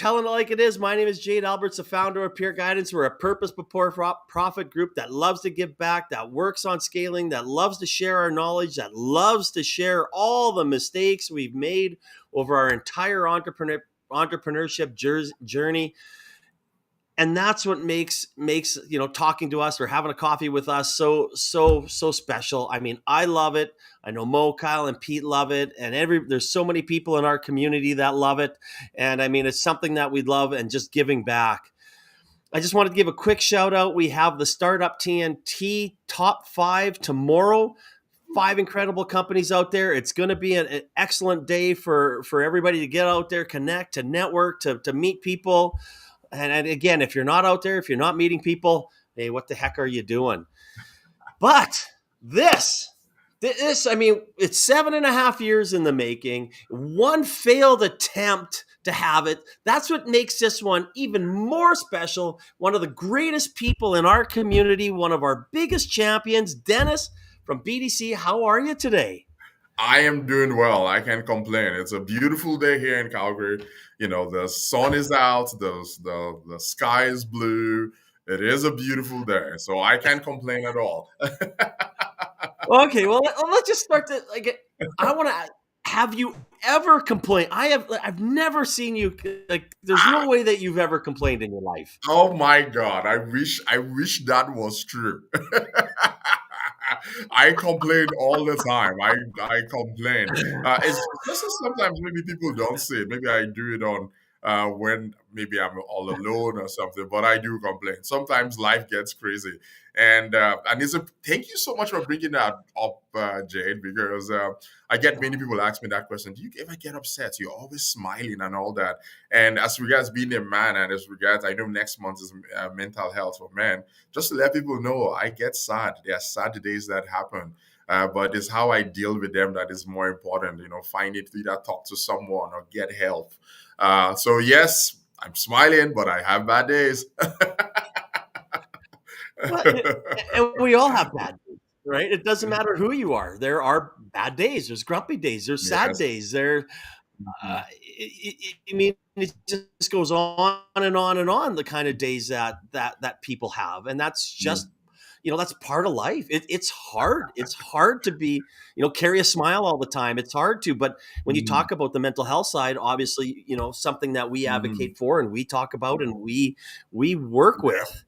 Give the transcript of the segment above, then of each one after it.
telling it like it is. My name is Jade Alberts, the founder of Peer Guidance. We're a purpose before profit group that loves to give back, that works on scaling, that loves to share our knowledge, that loves to share all the mistakes we've made over our entire entrepreneurship journey. And that's what makes talking to us or having a coffee with us so special. I mean, I love it. I know Mo, Kyle, and Pete love it, and there's so many people in our community that love it. And I mean, it's something that we love, and just giving back. I just wanted to give a quick shout out. We have the Startup TNT Top 5 tomorrow. 5 incredible companies out there. It's going to be an excellent day for everybody to get out there, connect, to network, to meet people. And again, if you're not out there, if you're not meeting people, hey, what the heck are you doing? But this, I mean, it's 7.5 years in the making. One failed attempt to have it. That's what makes this one even more special. One of the greatest people in our community, one of our biggest champions, Dennis from BDC. How are you today? I am doing well. I can't complain. It's a beautiful day here in Calgary. The sun is out, the sky is blue. It is a beautiful day, so I can't complain at all. Okay, well, let's just start to I want to. Have you ever complained? I've never seen you there's no way that you've ever complained in your life. Oh my God! I wish that was true. I complain all the time. I complain. It's just that sometimes maybe people don't say it. Maybe I do it on when maybe I'm all alone or something. But I do complain. Sometimes life gets crazy, and thank you so much for bringing that up, Jade, because I get many people ask me that question. Do you ever get upset? You're always smiling and all that. And as regards being a man, and as regards, I know next month is mental health for men. Just to let people know, I get sad. There are sad days that happen. But it's how I deal with them that is more important. Find it to either talk to someone or get help. So yes, I'm smiling, but I have bad days. And we all have bad days, right? It doesn't matter who you are. There are bad days. There's grumpy days. There's sad days. I mean, it just goes on and on and on. The kind of days that people have, and that's just that's part of life. It's hard. It's hard to be carry a smile all the time. It's hard to. But when you talk about the mental health side, obviously something that we advocate for and we talk about and we work with.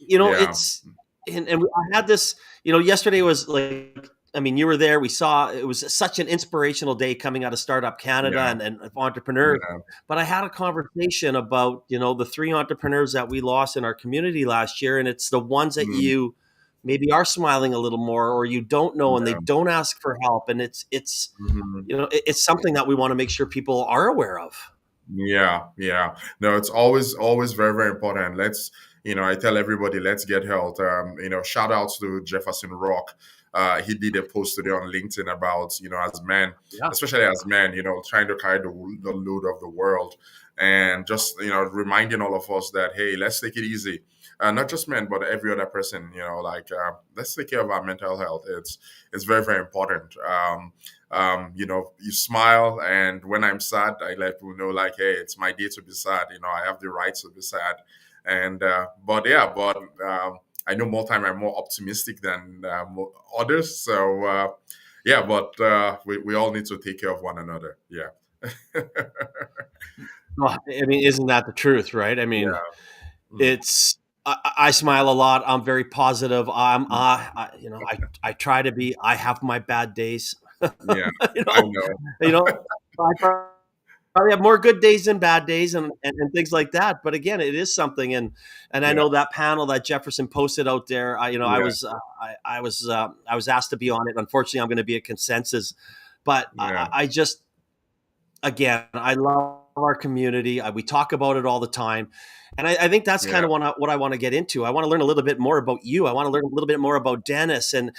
It's and I had this. Yesterday was you were there. We saw it was such an inspirational day coming out of Startup Canada and entrepreneurs. Yeah. But I had a conversation about, the 3 entrepreneurs that we lost in our community last year. And it's the ones that you maybe are smiling a little more or you don't know and they don't ask for help. And it's something that we want to make sure people are aware of. Yeah. No, it's always very, very important. I tell everybody, let's get help. Shout outs to Jefferson Rock. He did a post today on LinkedIn about, as men, especially as men, trying to carry the load of the world and just, reminding all of us that, hey, let's take it easy. Not just men, but every other person, let's take care of our mental health. It's very, very important. You smile. And when I'm sad, I let people know hey, it's my day to be sad. I have the right to be sad. And I know more time I'm more optimistic than others. So we all need to take care of one another. Yeah. Well, I mean, isn't that the truth, right? I mean, it's I smile a lot. I'm very positive. I try to be. I have my bad days. Yeah, I know. I have more good days than bad days and things like that. But again, it is something. And I know that panel that Jefferson posted out there, I was asked to be on it. Unfortunately, I'm going to be a consensus, but I just, again, I love our community. We talk about it all the time. And I think that's kind of what I want to get into. I want to learn a little bit more about you. I want to learn a little bit more about Dennis and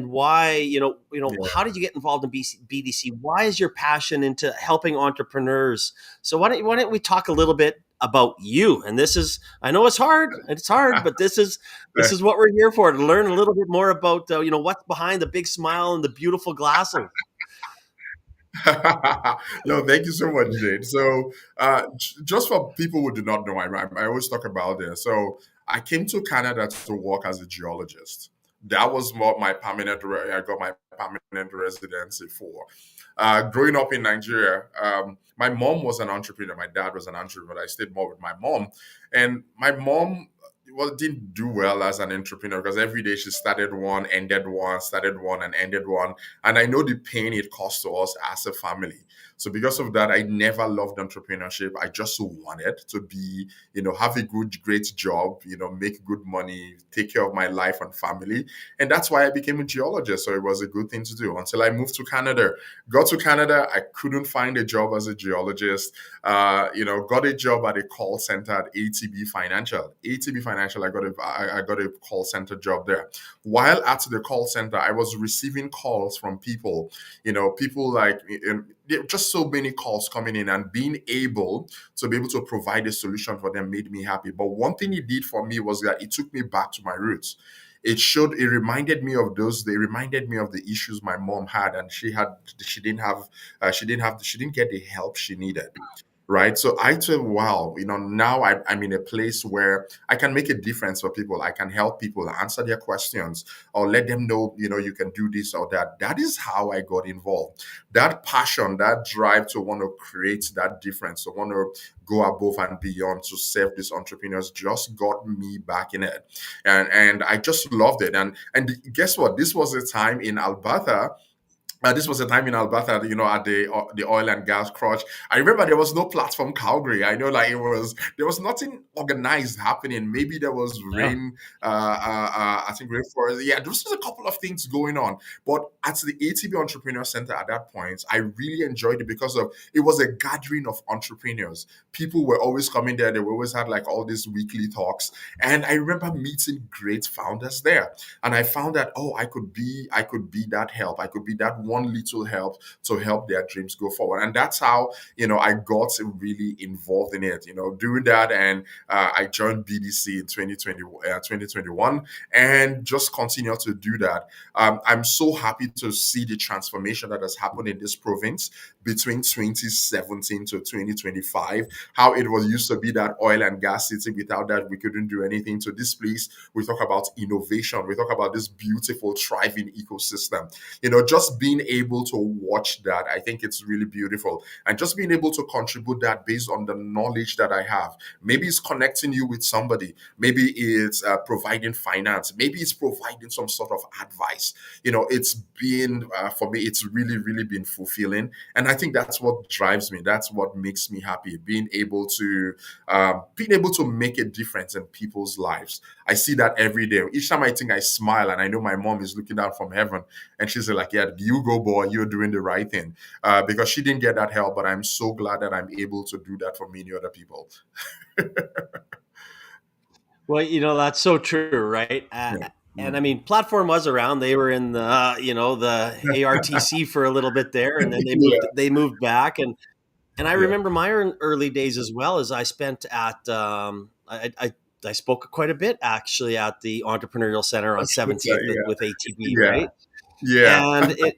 why, how did you get involved in BDC? Why is your passion into helping entrepreneurs? So why don't we talk a little bit about you? And this is, I know it's hard, but this is what we're here for, to learn a little bit more about, what's behind the big smile and the beautiful glasses. No, thank you so much, Jade. So, just for people who do not know, I always talk about this. So, I came to Canada to work as a geologist. That was what I got my permanent residency for. Growing up in Nigeria, my mom was an entrepreneur. My dad was an entrepreneur. I stayed more with my mom, and my mom didn't do well as an entrepreneur because every day she started one, ended one, started one, and ended one. And I know the pain it cost to us as a family. So because of that, I never loved entrepreneurship. I just wanted to be, have a great job, make good money, take care of my life and family. And that's why I became a geologist. So it was a good thing to do until I moved to Canada. Got to Canada, I couldn't find a job as a geologist. Got a job at a call center at ATB Financial. ATB Financial, I got a call center job there. While at the call center, I was receiving calls from people, people like just so many calls coming in, and being able to be able to provide a solution for them made me happy. But one thing it did for me was that it took me back to my roots. It reminded me of those, they reminded me of the issues my mom had, and she didn't get the help she needed. Right. So I thought, wow, now I'm in a place where I can make a difference for people. I can help people answer their questions or let them know, you can do this or that. That is how I got involved. That passion, that drive to want to create that difference, to want to go above and beyond to serve these entrepreneurs just got me back in it. And I just loved it. And guess what? This was a time in Alberta, at the oil and gas crutch. I remember there was no platform Calgary. I know, like there was nothing organized happening. Maybe there was Yeah. rain. I think rainforest. Yeah, there was just a couple of things going on. But at the ATB Entrepreneur Center at that point, I really enjoyed it because of it was a gathering of entrepreneurs. People were always coming there. They always had like all these weekly talks, and I remember meeting great founders there. And I found that, oh, I could be that help. I could be that one little help to help their dreams go forward. And that's how I got really involved in it. Doing that, and I joined BDC in 2021, and just continue to do that. I'm so happy to see the transformation that has happened in this province between 2017 to 2025. How it was used to be that oil and gas city. Without that, we couldn't do anything. To this place, we talk about innovation. We talk about this beautiful, thriving ecosystem. Just being able to watch that, I think it's really beautiful. And just being able to contribute that based on the knowledge that I have. Maybe it's connecting you with somebody. Maybe it's providing finance. Maybe it's providing some sort of advice. It's been, for me, it's really, really been fulfilling. And I think that's what drives me. That's what makes me happy. Being able to make a difference in people's lives. I see that every day. Each time I think, I smile, and I know my mom is looking down from heaven, and she's like, "Yeah, you go, boy. You're doing the right thing." Because she didn't get that help, but I'm so glad that I'm able to do that for many other people. Well, that's so true, right? Yeah. And Mm. I mean, platform was around. They were in the ARTC for a little bit there, and then Yeah. they moved back. And I Yeah. remember my early days as well, as I spent at I spoke quite a bit actually at the Entrepreneurial Center on 17th with ATB, Yeah. right? Yeah. And it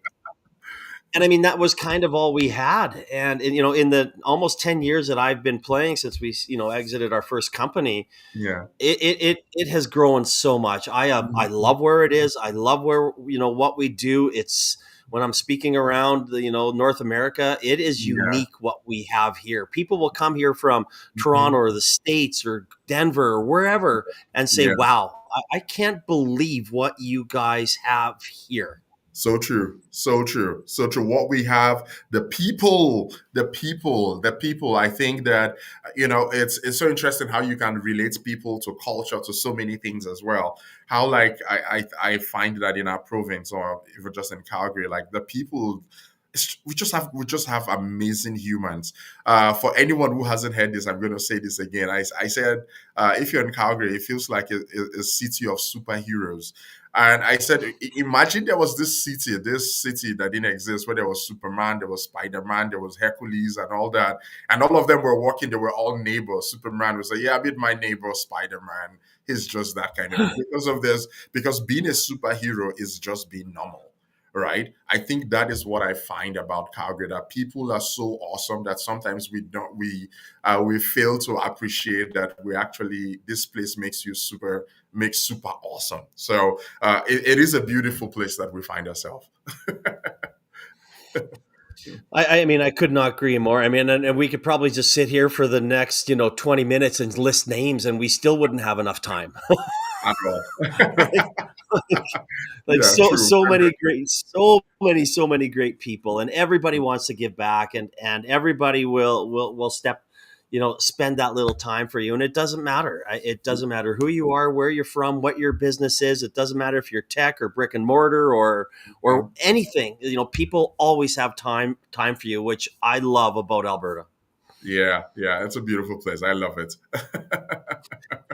and I mean, that was kind of all we had. And in the almost 10 years that I've been playing since we exited our first company, Yeah. it has grown so much. I Mhm. love where it is. I love where what we do. It's when I'm speaking around the North America, it is Yeah. unique what we have here. People will come here from Toronto Mhm. or the States or Denver or wherever and say, Yeah. "Wow, I can't believe what you guys have here." So true. So true. So true. What we have, the people. I think that it's so interesting how you can relate people to culture, to so many things as well. How, like, I find that in our province, or even just in Calgary, like the people. We just have amazing humans. For anyone who hasn't heard this, I'm going to say this again. I said, if you're in Calgary, it feels like a city of superheroes. And I said, imagine there was this city that didn't exist, where there was Superman, there was Spider-Man, there was Hercules, and all that. And all of them were working, they were all neighbors. Superman was like, yeah, I meet my neighbor, Spider-Man. He's just that kind of, because of this, because being a superhero is just being normal. right? I think that is what I find about Calgary, that people are so awesome that sometimes we fail to appreciate that we actually, this place makes super awesome. So it is a beautiful place that we find ourselves. I mean, I could not agree more. I mean, and we could probably just sit here for the next, 20 minutes and list names, and we still wouldn't have enough time. At all. Right? Like Yeah, so true. so many great so many great people, and everybody wants to give back, and everybody will step, spend that little time for you. And it doesn't matter. It doesn't matter who you are, where you're from, what your business is. It doesn't matter if you're tech or brick and mortar or anything. People always have time for you, which I love about Alberta. Yeah, yeah, it's a beautiful place. I love it.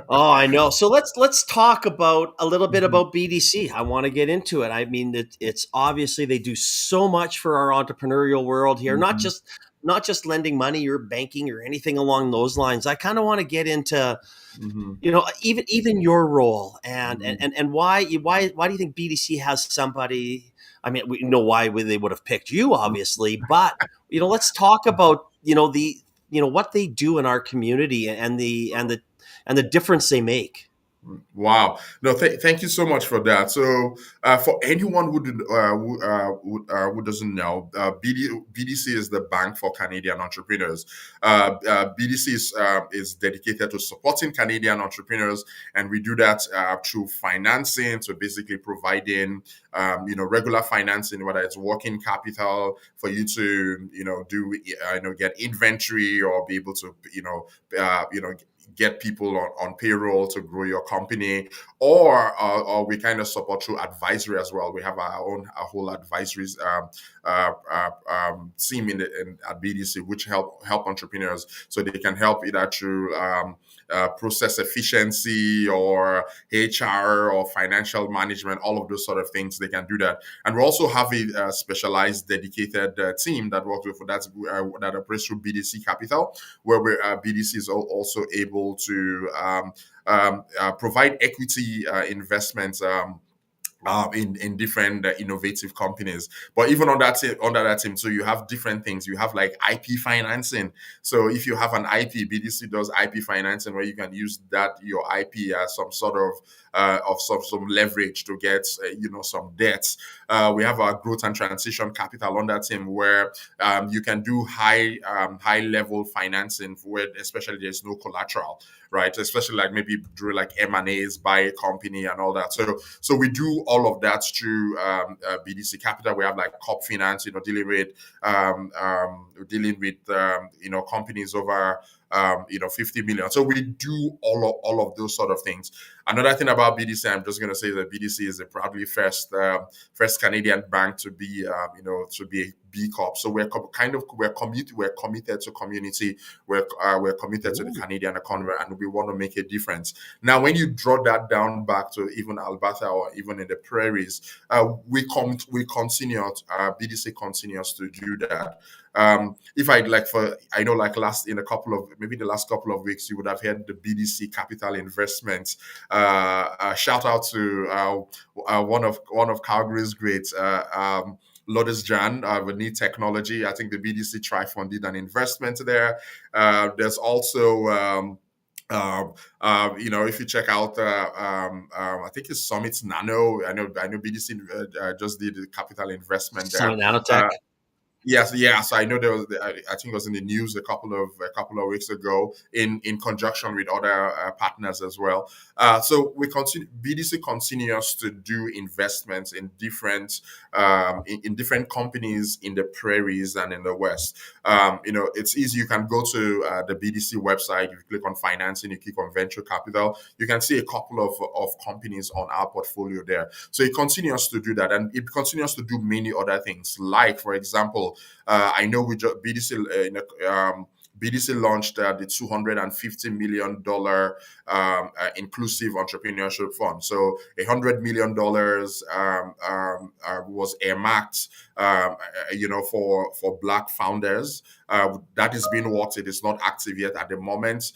Oh, I know. So let's talk about a little bit Mhm, about BDC. I want to get into it. I mean, it's obviously they do so much for our entrepreneurial world here. mhm, Not just lending money or banking or anything along those lines. I kind of want to get into, mhm, even your role and mhm, why do you think BDC has somebody? I mean, we know why they would have picked you, obviously, but let's talk about what they do in our community and the difference they make. Wow. No, thank you so much for that. So, for anyone who doesn't know, BDC is the Bank for Canadian Entrepreneurs. BDC is dedicated to supporting Canadian entrepreneurs, and we do that through financing, so basically providing, regular financing, whether it's working capital for you to, get inventory or be able to, get people on payroll to grow your company, or we kind of support through advisory as well. We have our whole advisory team at BDC, which help entrepreneurs, so they can help either through process efficiency or HR or financial management, all of those sort of things. They can do that, and we also have a specialized, dedicated team that works with that operates through BDC Capital, where BDC is also able to provide equity investments. In different innovative companies. But even under that team, so you have different things. You have like IP financing. So if you have an IP, BDC does IP financing, where you can use your IP as some sort of some leverage to get some debts. We have our growth and transition capital on that team, where you can do high level financing where especially there's no collateral, right? Especially like maybe through like M&As, buy a company and all that. So we do all of that through BDC Capital. We have like Corp Finance, dealing with companies over 50 million. So we do all of those sort of things. Another thing about BDC, I'm just going to say that BDC is a proudly first Canadian bank to be to be a B Corp. So we're committed to community. We're committed to the Ooh. Canadian economy, and we want to make a difference. Now, when you draw that down back to even Alberta or even in the prairies, we continue. BDC continues to do that. If I like for I know like the last couple of weeks, you would have heard the BDC Capital Investment. Shout out to one of Calgary's greats, Lotus Jan, with Need Technology. I think the BDC Trifund did an investment there. There's also if you check out, I think it's Summit Nano. I know BDC just did a capital investment there. Summit Nanotech. Yes, yeah. So I know there was, I think it was in the news a couple of weeks ago, in conjunction with other partners as well. So BDC continues to do investments in different companies in the prairies and in the west. It's easy. You can go to the BDC website. You click on financing. You click on venture capital. You can see a couple of companies on our portfolio there. So it continues to do that, and it continues to do many other things. Like, for example, I know we just BDC launched the $250 million inclusive entrepreneurship fund. So $100 million was earmarked, for Black founders, that is being worked. It is not active yet at the moment.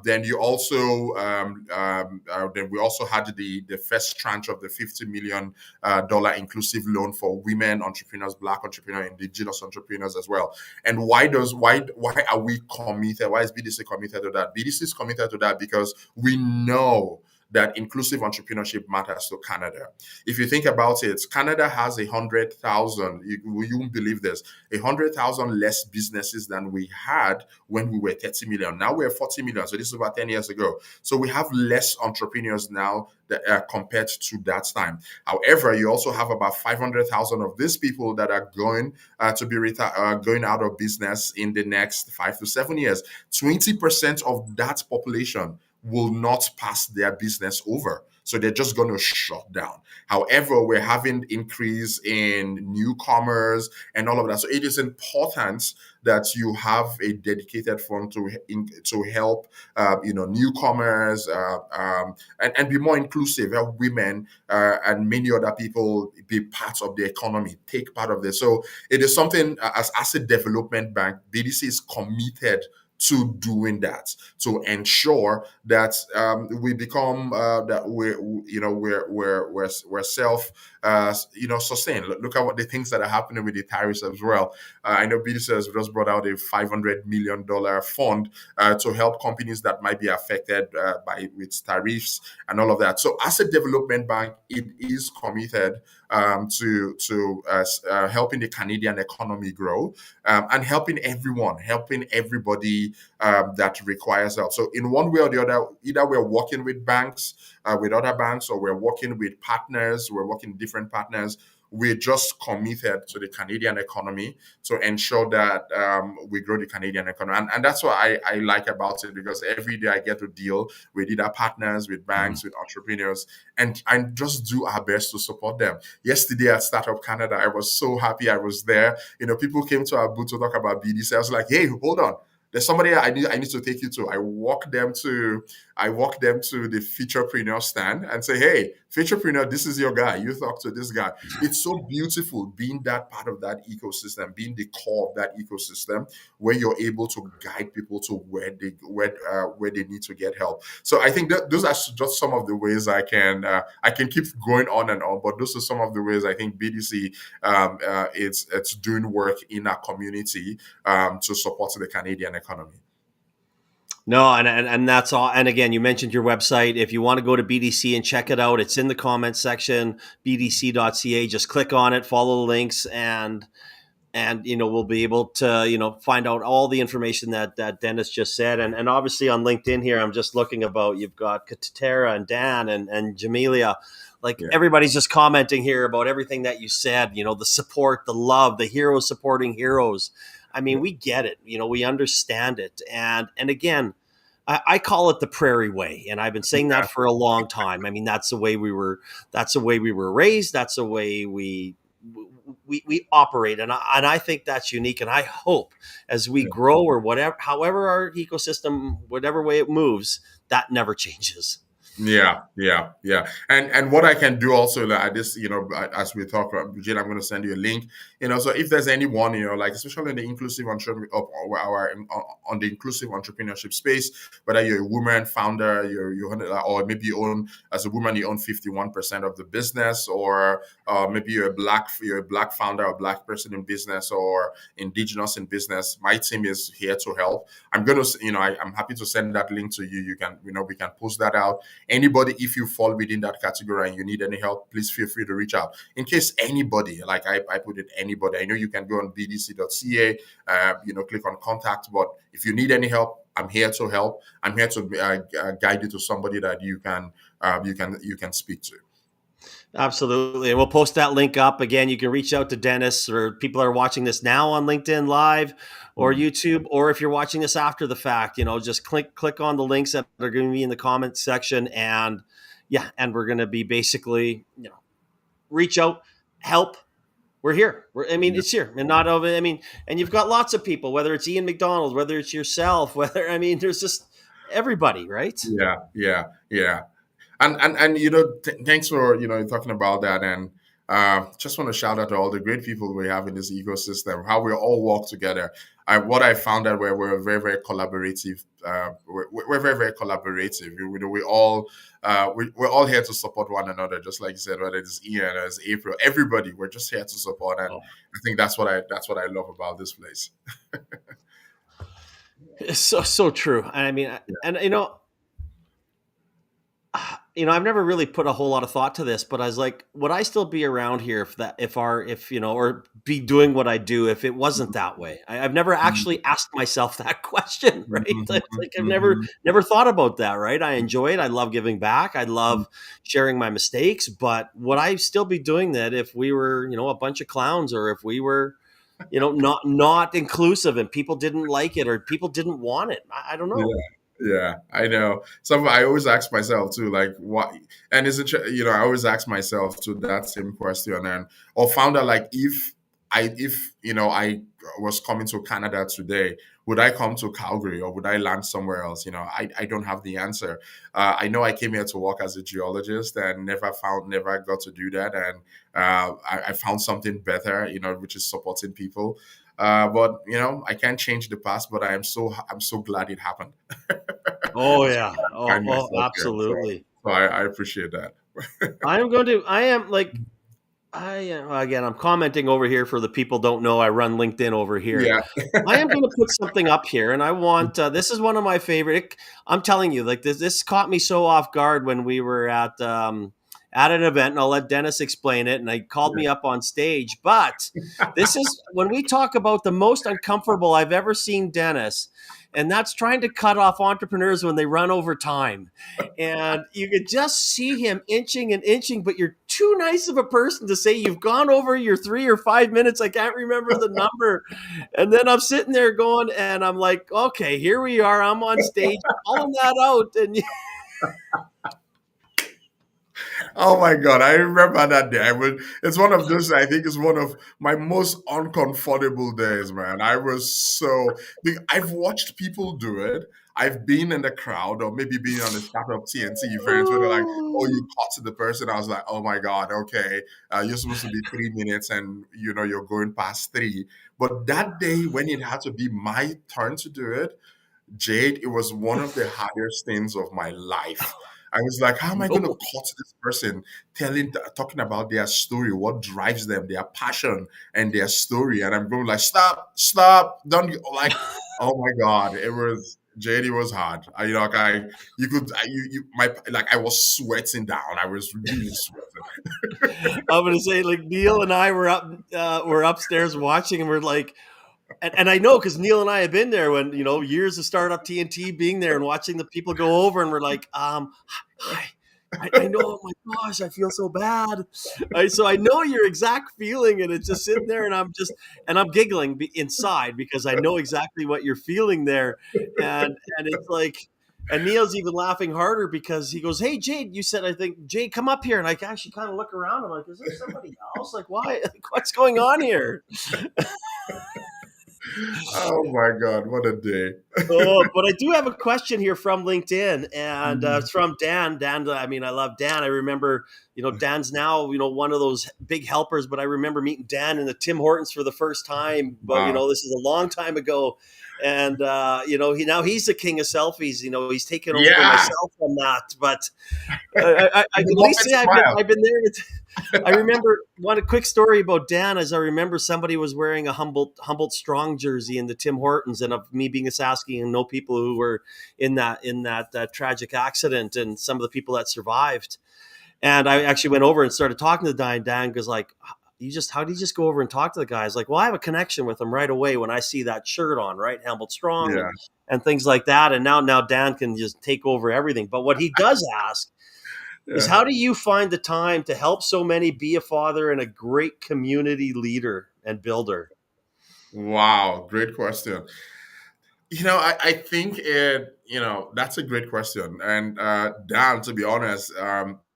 Then you also then we also had the first tranche of the $50 million inclusive loan for women entrepreneurs, Black entrepreneurs, Indigenous entrepreneurs as well. And why are we committed? Why is BDC committed to that? BDC is committed to that because we know that inclusive entrepreneurship matters to Canada. If you think about it, Canada has 100,000, you won't believe this, 100,000 less businesses than we had when we were 30 million. Now we're 40 million. So this is about 10 years ago. So we have less entrepreneurs now that, compared to that time. However, you also have about 500,000 of these people that are going to be going out of business in the next 5 to 7 years. 20% of that population will not pass their business over. So they're just going to shut down. However, we're having increase in newcomers and all of that. So it is important that you have a dedicated fund to help newcomers and be more inclusive, help women and many other people be part of the economy, take part of this. So it is something as Asset Development Bank, BDC is committed to doing that, to ensure that we become that we're self sustained. Look at what the things that are happening with the tariffs as well. I know BDC has just brought out a $500 million fund to help companies that might be affected with tariffs and all of that. So Asset Development Bank, it is committed to helping the Canadian economy grow and helping everybody that requires help. So in one way or the other, either we're working with banks, with other banks, or we're working with partners, we're working with different partners. We're just committed to the Canadian economy to ensure that we grow the Canadian economy. And that's what I like about it, because every day I get to deal with either partners, with banks, with entrepreneurs, and just do our best to support them. Yesterday at Startup Canada, I was so happy I was there. People came to our booth to talk about BDC. I was like, hey, hold on. There's somebody I need to take you to. I walk them to the Featurepreneur stand and say, hey, Featurepreneur, this is your guy. You talk to this guy. It's so beautiful being that part of that ecosystem, being the core of that ecosystem, where you're able to guide people to where they need to get help. So I think that those are just some of the ways I can keep going on and on, but those are some of the ways I think BDC it's doing work in our community to support the Canadian economy. No, and that's all. And again, you mentioned your website. If you want to go to BDC and check it out, it's in the comments section, bdc.ca. Just click on it, follow the links, and we'll be able to find out all the information that Dennis just said. And obviously on LinkedIn here, I'm just looking about, you've got Katera and Dan and Jamelia. Everybody's just commenting here about everything that you said, the support, the love, the heroes supporting heroes. I mean, we get it, we understand it. And again, I call it the prairie way. And I've been saying that for a long time. I mean, that's the way we were raised. That's the way we operate. And I think that's unique. And I hope as we grow or however our ecosystem, whatever way it moves, that never changes. Yeah. And what I can do also, like this, as we talk about, Jane, I'm going to send you a link. So if there's anyone, especially in the inclusive on the inclusive entrepreneurship space, whether you're a woman founder, or maybe you own, as a woman, you own 51% of the business, or maybe you're a black founder, or black person in business, or Indigenous in business. My team is here to help. I'm happy to send that link to you. You can, we can post that out. Anybody, if you fall within that category and you need any help, please feel free to reach out. In case anybody, like I put it, anybody, I know you can go on bdc.ca, click on contact, but if you need any help, I'm here to help. I'm here to guide you to somebody that you can speak to. Absolutely. And we'll post that link up. Again, you can reach out to Dennis, or people are watching this now on LinkedIn Live or YouTube, or if you're watching this after the fact, just click on the links that are going to be in the comments section. And we're going to be basically, reach out, help. We're here. It's here. And you've got lots of people, whether it's Ian McDonald, whether it's yourself, there's just everybody, right? Yeah. And thanks for talking about that. And Just want to shout out to all the great people we have in this ecosystem, how we all work together. What I found that we're very, very collaborative. We're very, very collaborative. We're all here to support one another, just like you said, whether it's Ian or it's April, everybody, we're just here to support. And I think that's what I love about this place. It's so true. And I mean, Yeah. and I've never really put a whole lot of thought to this, but I was like, would I still be around here or be doing what I do if it wasn't that way? I've never actually asked myself that question, right? Mhm, It's like I've never mhm, never thought about that, right? I enjoy it. I love giving back. I love sharing my mistakes, but would I still be doing that if we were, a bunch of clowns, or if we were, not inclusive and people didn't like it or people didn't want it? I don't mhm. know. Yeah, I know. I always ask myself too, like what, and is it, I always ask myself too that same question, and or found out like if I was coming to Canada today, would I come to Calgary or would I land somewhere else? I don't have the answer. I know I came here to work as a geologist and never got to do that, and I found something better, which is supporting people. But I can't change the past, but I'm so glad it happened. Oh yeah. Find Oh, myself here. So, absolutely. so I appreciate that. I am like, I am, again, I'm commenting over here for the people don't know I run LinkedIn over here. Yeah. I am going to put something up here, and I want this is one of my favorite. I'm telling you, like this caught me so off guard when we were at an event, and I'll let Dennis explain it. And I called me up on stage, but this is when we talk about the most uncomfortable I've ever seen Dennis, and that's trying to cut off entrepreneurs when they run over time. And you could just see him inching and inching, but you're too nice of a person to say you've gone over your 3 or 5 minutes. I can't remember the number. And then I'm sitting there going, and I'm like, okay, here we are. I'm on stage calling that out. And Oh my God, I remember that day. It's one of those, I think it's one of my most uncomfortable days, man. I've watched people do it. I've been in the crowd or maybe been on the startup TNT events where they're like, oh, you caught to the person. I was like, oh my God, okay. You're supposed to be 3 minutes and you're going past three. But that day when it had to be my turn to do it, Jade, it was one of the hardest things of my life. I was like, how am I going to no. cut this person talking about their story, what drives them, their passion and their story? And I'm going like, stop, don't like, oh my God, Jade, it was hard. You could, I was sweating down. I was really sweating. I'm gonna say, like, Neil and I were upstairs watching, and we're like, and I know because Neil and I have been there when years of startup TNT, being there and watching the people go over, and we're like, hi. I know. Oh my gosh, I feel so bad. So I know your exact feeling, and it's just sitting there, and I'm giggling inside because I know exactly what you're feeling there, and it's like, and Neil's even laughing harder because he goes, "Hey Jade, you said, I think, Jade, come up here," and I actually kind of look around. I'm like, "Is there somebody else? Like, why? Like, what's going on here?" Oh my God, what a day. Oh, but I do have a question here from LinkedIn, and Mhm. it's from Dan. Dan, I mean, I love Dan. I remember, Dan's now, one of those big helpers. But I remember meeting Dan in the Tim Hortons for the first time. But Wow. this is a long time ago, and he's the king of selfies. He's taken over Yeah. myself from that. But I The can at least Muppet say I've been smile. I've been there. I remember one quick story about Dan. As I remember, somebody was wearing a Humboldt Strong jersey in the Tim Hortons, and of me being a Sasky and know people who were in that tragic accident, and some of the people that survived. And I actually went over and started talking to Dan. Dan goes like, how do you just go over and talk to the guys? Like, well, I have a connection with them right away when I see that shirt on, right? Humboldt Strong Yeah. and things like that. And now Dan can just take over everything. But what he does ask is, Yeah. how do you find the time to help so many, be a father and a great community leader and builder? Wow. Great question. I think that's a great question. And Dan, to be honest,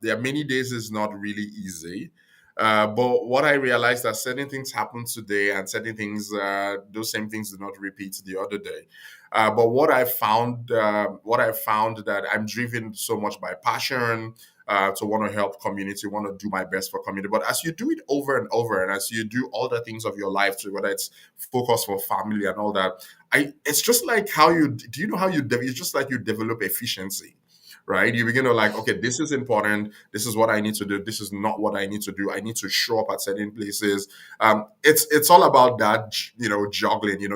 there are many days it's not really easy. But what I realized that certain things happen today and certain things, those same things do not repeat the other day. But what I found that I'm driven so much by passion, to want to help community, want to do my best for community. But as you do it over and over, and as you do all the things of your life, to whether it's focus for family and all that, it's just like how you do. You know how it's just like you develop efficiency, right? You begin to like, okay, this is important. This is what I need to do. This is not what I need to do. I need to show up at certain places. It's all about that, juggling.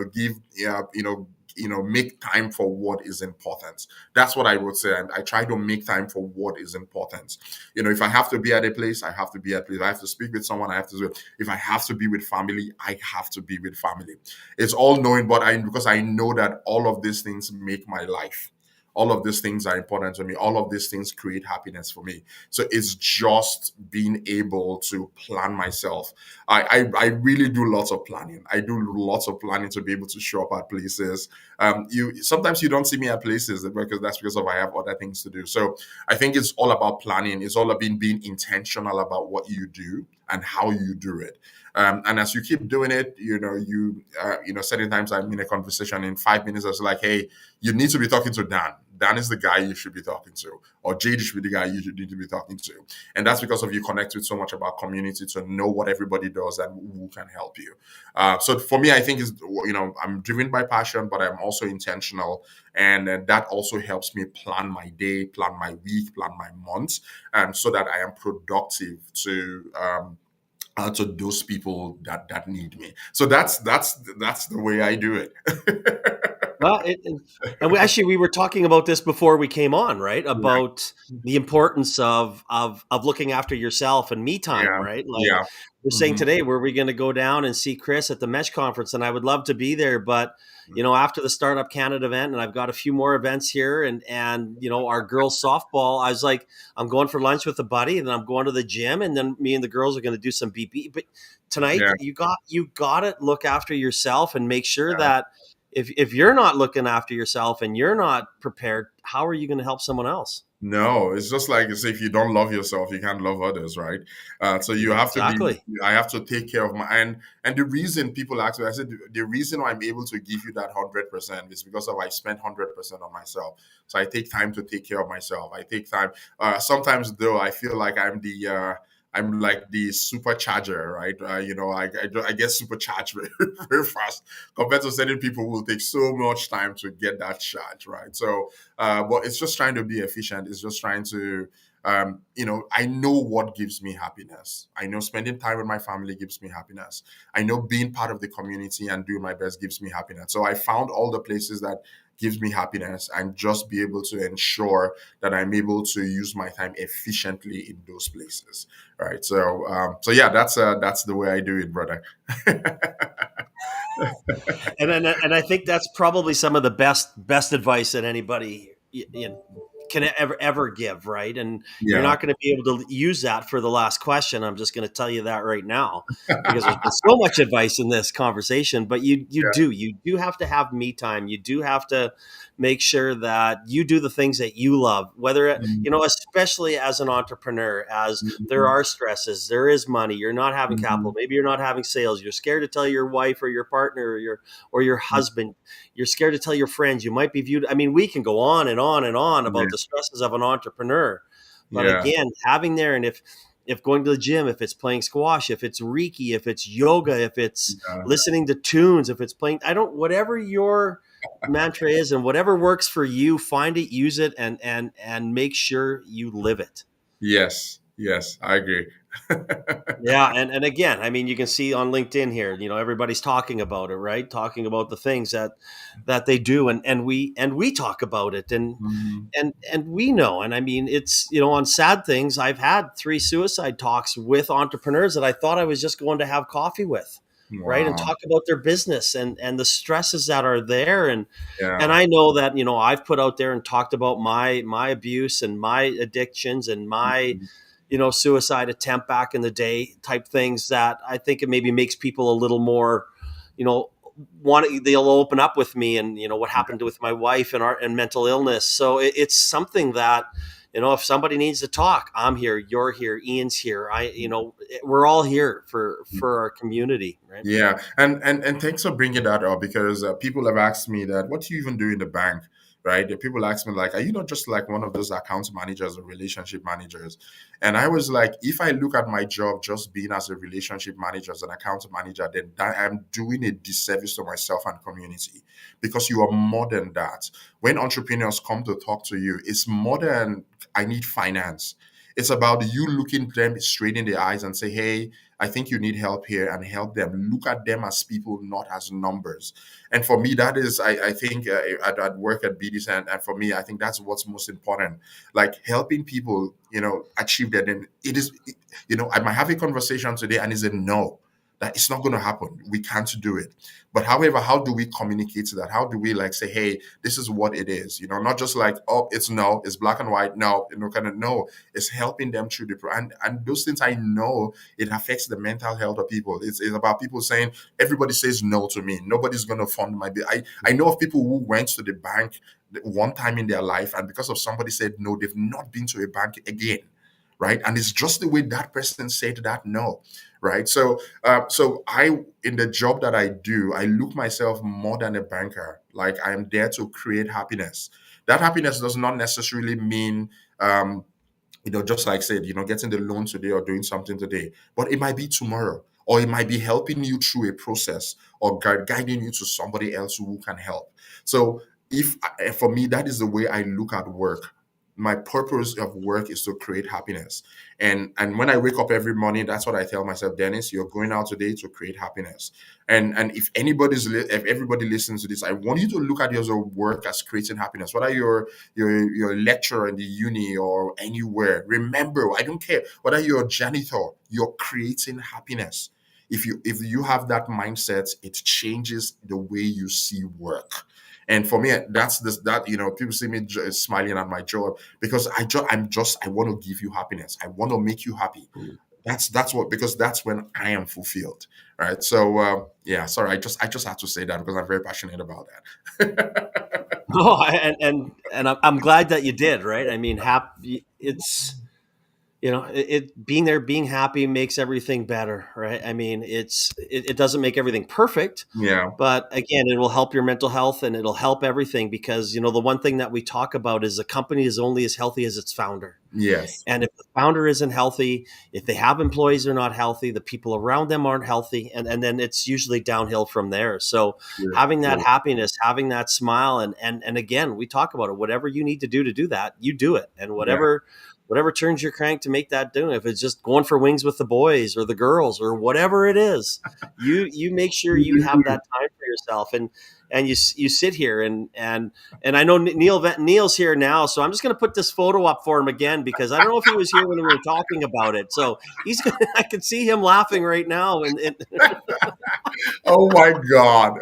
Make time for what is important. That's what I would say, and I try to make time for what is important. If I have to be at a place, I have to be at a place. If I have to speak with someone, I have to do it. If I have to be with family, I have to be with family. It's all knowing, but because I know that all of these things make my life. All of these things are important to me. All of these things create happiness for me. So it's just being able to plan myself. I really do lots of planning. I do lots of planning to be able to show up at places. You sometimes you don't see me at places because that's because of I have other things to do. So I think it's all about planning. It's all about being intentional about what you do and how you do it. And as you keep doing it, certain times I'm in a conversation in 5 minutes. I was like, hey, you need to be talking to Dan. Dan is the guy you should be talking to, or Jade should be the guy you should need to be talking to. And that's because of you connect with so much about community to know what everybody does and who can help you. So for me, I think I'm driven by passion, but I'm also intentional. And that also helps me plan my day, plan my week, plan my months, so that I am productive to those people that need me. So that's the way I do it. Well, and we were talking about this before we came on, right? Yeah, About the importance of looking after yourself and me time, yeah, right? Like yeah. we're saying Hmm. today, were we going to go down and see Chris at the Mesh conference? And I would love to be there, but after the Startup Canada event, and I've got a few more events here, and our girls softball, I was like, I'm going for lunch with a buddy, and then I'm going to the gym, and then me and the girls are going to do some BP. But tonight, Yeah, you got to look after yourself and make sure yeah. that if you're not looking after yourself and you're not prepared, how are you going to help someone else? No, it's just like you say, if you don't love yourself, you can't love others, right? So you have to be. Exactly. I have to take care of my and the reason people ask me, I said the reason why I'm able to give you that 100% is because of I spent 100% on myself. So I take time to take care of myself. I take time. Sometimes though, I feel like I'm like the supercharger, right? I get supercharged very, very fast compared to certain people who will take so much time to get that charge, right? So but it's just trying to be efficient. It's just trying to, I know what gives me happiness. I know spending time with my family gives me happiness. I know being part of the community and doing my best gives me happiness. So I found all the places that gives me happiness and just be able to ensure that I'm able to use my time efficiently in those places. Right. So yeah, that's the way I do it, brother. And I think that's probably some of the best advice that anybody can ever give, right? And you're Yeah. not going to be able to use that for the last question. I'm just going to tell you that right now because there's been so much advice in this conversation. But you do have to have me time. You do have to make sure that you do the things that you love, whether especially as an entrepreneur, as there Mhm. are stresses, there is money, you're not having capital, Mhm. maybe you're not having sales, you're scared to tell your wife or your partner or your husband, you're scared to tell your friends, you might be viewed. I mean, we can go on and on and on Yeah. about the stresses of an entrepreneur, but Yeah. again, having there, and if going to the gym, if it's playing squash, if it's Reiki, if it's yoga, if it's Yeah. listening to tunes, if it's playing, whatever your mantra is and whatever works for you, find it, use it, and make sure you live it. Yes. Yes. I agree. Yeah, and again, I mean, you can see on LinkedIn here, everybody's talking about it, right? Talking about the things that they do, and we talk about it, and Mhm. and and we know, and I mean, it's on sad things. I've had 3 suicide talks with entrepreneurs that I thought I was just going to have coffee with, right, and Wow. talk about their business and the stresses that are there, and Yeah. I know that I've put out there and talked about my abuse and my addictions and my Mhm. suicide attempt back in the day type things that I think it maybe makes people a little more, you know, they'll open up with me and what happened with my wife and mental illness. So it's something that if somebody needs to talk, I'm here, you're here, Ian's here. We're all here for our community, right? Yeah, and thanks for bringing that up because people have asked me that. What do you even do in the bank? right? The people ask me like, are you not just like one of those account managers or relationship managers? And I was like, if I look at my job just being as a relationship manager, as an account manager, then I'm doing a disservice to myself and community, because you are more than that. When entrepreneurs come to talk to you, it's more than I need finance. It's about you looking them straight in the eyes and say, hey, I think you need help here, and help them. Look at them as people, not as numbers. And for me, that is, I think I'd work at BDC, and for me, I think that's what's most important. Like helping people, achieve their dream. It is, I might have a conversation today and it's a no. That it's not going to happen. We can't do it. But however, how do we communicate that? How do we like say, hey, this is what it is? Not just like, oh, it's no, it's black and white. No, kind of no. It's helping them through and those things. I know it affects the mental health of people. It's about people saying, everybody says no to me. Nobody's going to fund my bill. I know of people who went to the bank one time in their life, and because of somebody said no, they've not been to a bank again. Right. And it's just the way that person said that no. Right. So in the job that I do, I look myself more than a banker. Like I am there to create happiness. That happiness does not necessarily mean, just like I said, getting the loan today or doing something today, but it might be tomorrow, or it might be helping you through a process, or guiding you to somebody else who can help. So if for me, that is the way I look at work. My purpose of work is to create happiness. And when I wake up every morning, that's what I tell myself, Dennis, you're going out today to create happiness. And if if everybody listens to this, I want you to look at your work as creating happiness. Whether you're a lecturer in the uni or anywhere, remember, I don't care whether you're a janitor, you're creating happiness. If you have that mindset, it changes the way you see work. And for me, that's this that people see me smiling at my job, because I want to give you happiness. I want to make you happy. That's what, because that's when I am fulfilled, right? So yeah, sorry, I just have to say that because I'm very passionate about that. Oh, and I'm glad that you did, right? I mean, it's it being there, being happy makes everything better, right? I mean, it doesn't make everything perfect, Yeah. but again, it will help your mental health and it'll help everything, because the one thing that we talk about is a company is only as healthy as its founder. Yes. And if the founder isn't healthy, if they have employees who are not healthy, the people around them aren't healthy, and then it's usually downhill from there. So True. having that True. happiness, having that smile, and again, we talk about it. Whatever you need to do that, you do it. And Yeah. whatever turns your crank to make that do. If it's just going for wings with the boys or the girls or whatever it is, you make sure you have that time for yourself. And you sit here and I know Neil's here now, so I'm just going to put this photo up for him again, because I don't know if he was here when we were talking about it. So I can see him laughing right now. And Oh my God.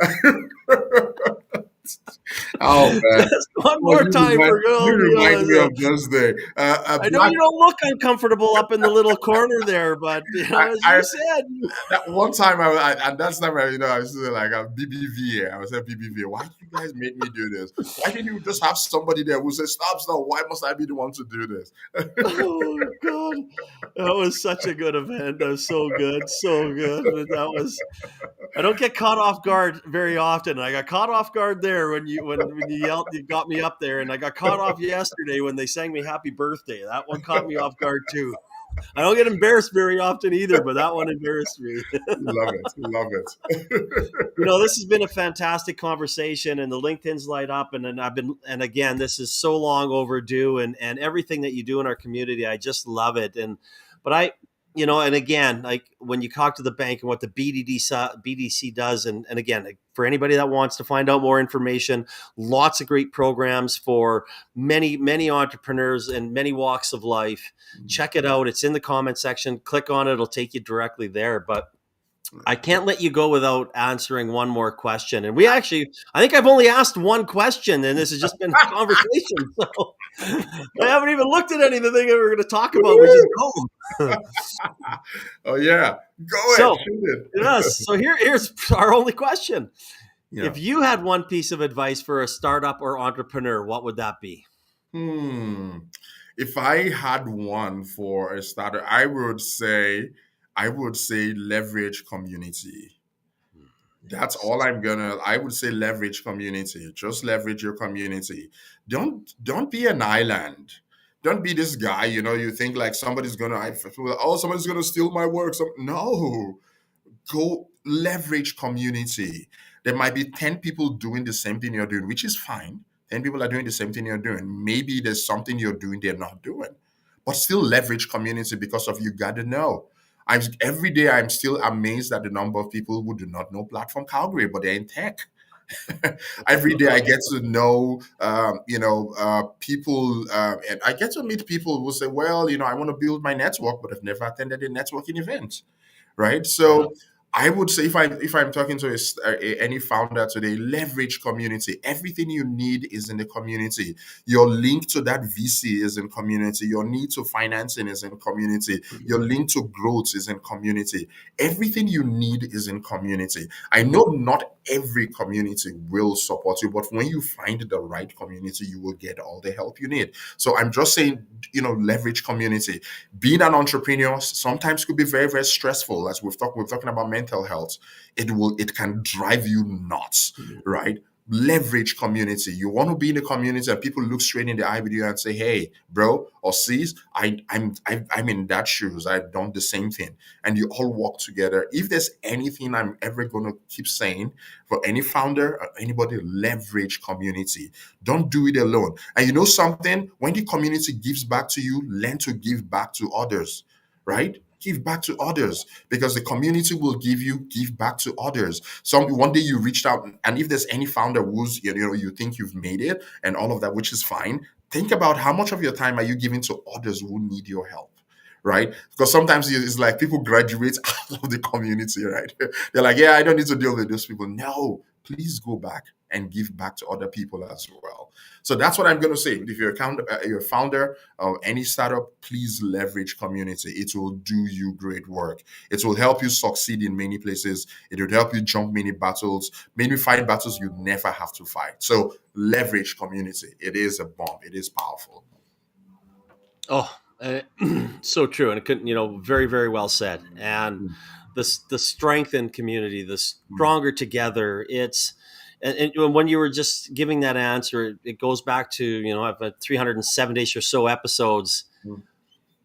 Oh man. just one Oh, more time for you girl remind me Neil. of this day. A I know black you don't look uncomfortable up in the little corner there, but I, as I you said, that one time and that's time I was like a BBV. I was at BBV. Why did you guys make me do this? Why didn't you just have somebody there who says, stop. Why must I be the one to do this? oh God, that was such a good event. That was so good, so good. But that was. I don't get caught off guard very often. I got caught off guard there when you yelled, you got me up there, and I got caught off yesterday when they sang me "Happy Birthday." That one caught me off guard too. I don't get embarrassed very often either, but that one embarrassed me. Love it. Love it. This has been a fantastic conversation, and the LinkedIn's light up, and then and again, this is so long overdue, and everything that you do in our community, I just love it. But and again, like when you talk to the bank and what the BDC does, and again, for anybody that wants to find out more information, lots of great programs for many entrepreneurs in many walks of life. Check it out. It's in the comment section. Click on it. It'll take you directly there. But I can't let you go without answering one more question. And I think I've only asked one question, and this has just been a conversation. So I haven't even looked at anything that we're going to talk about, which is gold. Oh yeah, go ahead, So, shoot it. yes. So here's our only question. Yeah. If you had one piece of advice for a startup or entrepreneur, what would that be? If I had one for a starter, I would say leverage community. That's all I would say leverage community. Just leverage your community. Don't be an island. Don't be this guy, you think like somebody's gonna somebody's gonna steal my work. No. Go leverage community. There might be 10 people doing the same thing you're doing, which is fine. 10 people are doing the same thing you're doing. Maybe there's something you're doing they're not doing. But still leverage community because of you gotta know. Every day I'm still amazed at the number of people who do not know Platform Calgary, but they're in tech. Every day I get to know, people, and I get to meet people who say, well, I want to build my network, but I've never attended a networking event, right? Yeah. So I would say if I'm talking to any founder today, leverage community. Everything you need is in the community. Your link to that VC is in community. Your need to financing is in community. Your link to growth is in community. Everything you need is in community. I know not every community will support you, but when you find the right community, you will get all the help you need. So I'm just saying, leverage community. Being an entrepreneur sometimes could be very, very stressful. As we're talking about mental health. It can drive you nuts, right? Leverage community. You want to be in a community and people look straight in the eye with you and say, "Hey, bro," or "Sis, I'm in that shoes. I've done the same thing," and you all work together. If there's anything I'm ever going to keep saying for any founder or anybody, leverage community. Don't do it alone. And you know something? When the community gives back to you, learn to give back to others, right? Give back to others because the community will give back to others. One day you reached out, and if there's any founder who's you think you've made it and all of that, which is fine, think about how much of your time are you giving to others who need your help, right? Because sometimes it's like people graduate out of the community, right? They're like, yeah, I don't need to deal with those people. No, please go back and give back to other people as well. So that's what I'm going to say. If you're a founder of any startup, please leverage community. It will do you great work. It will help you succeed in many places. It will help you jump many battles, many fight battles you never have to fight. So leverage community. It is a bomb. It is powerful. Oh, so true, and it couldn't, very, very well said. And the strength in community, the stronger together. And when you were just giving that answer, it goes back to I've had 370 or so episodes. Mm.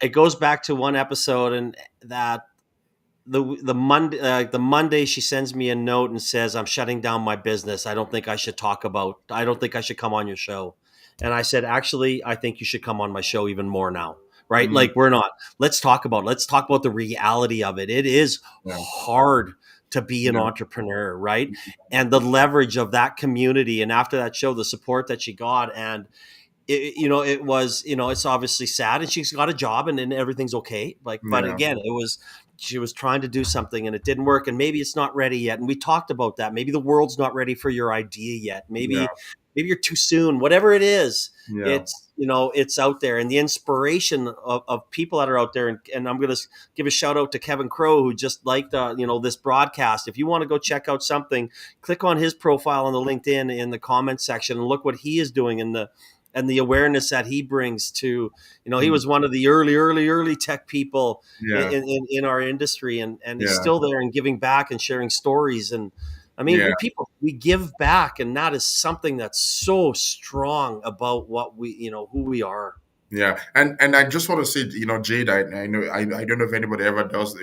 It goes back to one episode, and that the Monday she sends me a note and says, "I'm shutting down my business. I don't think I should come on your show." And I said, "Actually, I think you should come on my show even more now." Right? Mm. Like, let's talk about the reality of it. It is Yeah. hard to be an entrepreneur, right? And the leverage of that community. And after that show, the support that she got, and it was, it's obviously sad, and she's got a job, and everything's okay. But Yeah. again, she was trying to do something and it didn't work, and maybe it's not ready yet. And we talked about that. Maybe the world's not ready for your idea yet. Yeah. Maybe you're too soon. Whatever it is, Yeah. it's out there, and the inspiration of people that are out there. And I'm going to give a shout out to Kevin Crow, who just liked this broadcast. If you want to go check out something, click on his profile on the LinkedIn in the comment section and look what he is doing and the awareness that he brings to, he was one of the early tech people Yeah. in our industry, and he's Yeah. still there and giving back and sharing stories. And I mean, Yeah. we give back, and that is something that's so strong about what who we are. Yeah, and I just want to say, Jade, I know I don't know if anybody ever does,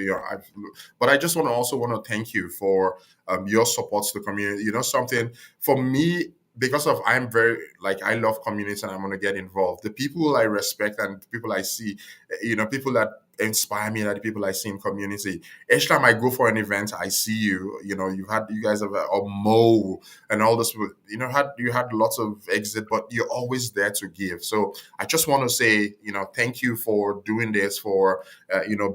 but I just want to thank you for your support to the community. Something for me, because of I'm very like I love community and I want to get involved. The people I respect and the people I see, people that inspire me, are the people I see in community. Each time I go for an event, I see you. You guys have a Mo and all this. You had lots of exit, but you're always there to give. So I just want to say, thank you for doing this, for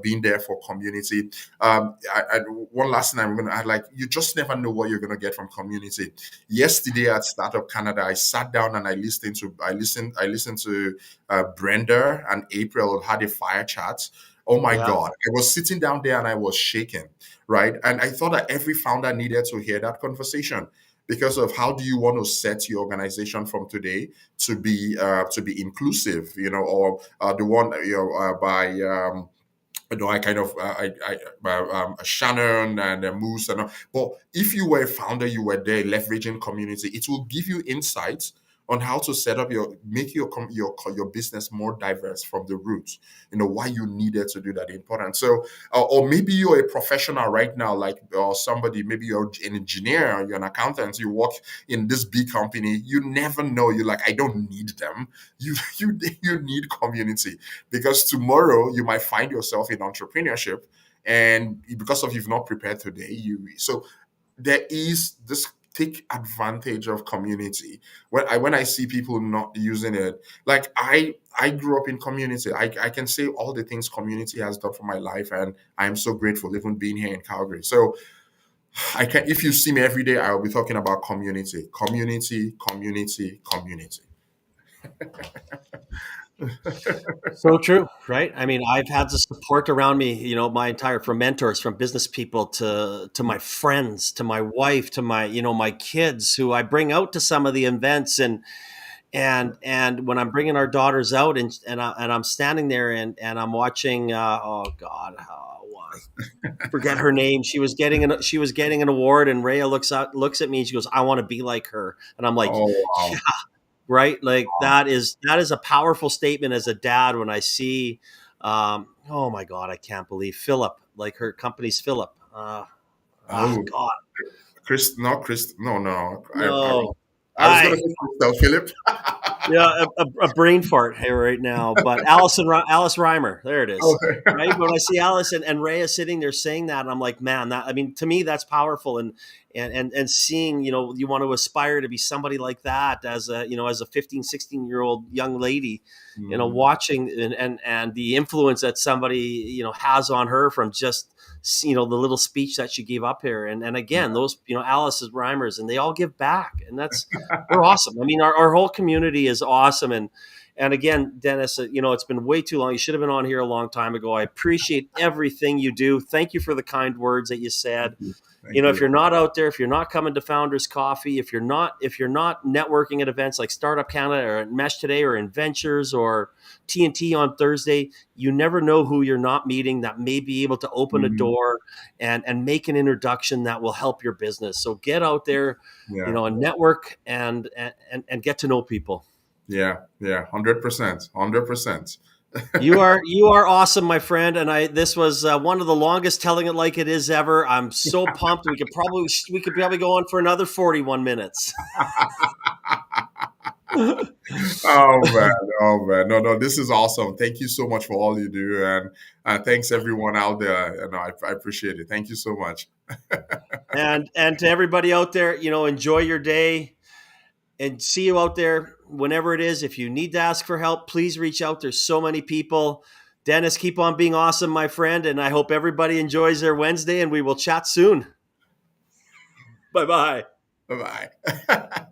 being there for community. One last thing I'm going to add, like you just never know what you're going to get from community. Yesterday at Startup Canada, I sat down and I listened to Brenda and April had a fire chat. Oh my Yeah. God. I was sitting down there and I was shaking, right? And I thought that every founder needed to hear that conversation because of how do you want to set your organization from today to be inclusive, or the one by I kind of Shannon and Moose and all. But if you were a founder, you were there leveraging community. It will give you insights on how to set up make your business more diverse from the roots. Why you needed to do that important. So, or maybe you're a professional right now, like or somebody. Maybe you're an engineer, you're an accountant, you work in this big company. You never know. You're like, I don't need them. You need community, because tomorrow you might find yourself in entrepreneurship, and because of you've not prepared today, so there is this take advantage of community. When I see people not using it, like I grew up in community. I can say all the things community has done for my life, and I am so grateful even being here in Calgary. So I can, if you see me every day, I will be talking about community, community, community, community. So true, right? I mean, I've had the support around me, my entire, from mentors, from business people to my friends, to my wife, to my kids who I bring out to some of the events, and when I'm bringing our daughters out, and I'm standing there, and I'm watching, oh God, forget her name. She was getting an award, and Rhea looks at me, and she goes, "I want to be like her," and I'm like, Oh wow. right, like that is a powerful statement as a dad when I see, oh my God, I can't believe Philip, like her company's Philip, Oh, God, no. no, I was gonna I say Crystal Philip. yeah, a brain fart here right now, but Alice Reimer, there it is. Okay. Right, when I see Alice and Rhea sitting there saying that, and I'm like, man, I mean, to me, that's powerful, and seeing, you want to aspire to be somebody like that as a 15, 16-year-old young lady, Mm, watching, and the influence that somebody, has on her from just, the little speech that she gave up here, and again, those, Alice's Reimers, and they all give back, and they're awesome. I mean, our whole community is awesome, and again, Dennis, it's been way too long. You should have been on here a long time ago. I appreciate everything you do. Thank you for the kind words that you said. thank you. Thank If you. you're not out there, if you're not coming to Founders Coffee, if you're not networking at events like Startup Canada or Mesh Today or Inventures or TNT on Thursday, you never know who you're not meeting that may be able to open a Mhm. door and make an introduction that will help your business. So get out there, Yeah. and network and get to know people. Yeah. 100%. 100%. You are awesome, my friend, and this was one of the longest telling it like it is ever. I'm so pumped. We could probably go on for another 41 minutes. Oh man, oh man. No, this is awesome. Thank you so much for all you do, and thanks everyone out there. I appreciate it. Thank you so much. And to everybody out there, enjoy your day, and see you out there whenever it is. If you need to ask for help, please reach out. There's so many people. Dennis, keep on being awesome, my friend, and I hope everybody enjoys their Wednesday, and we will chat soon. Bye bye. Bye bye.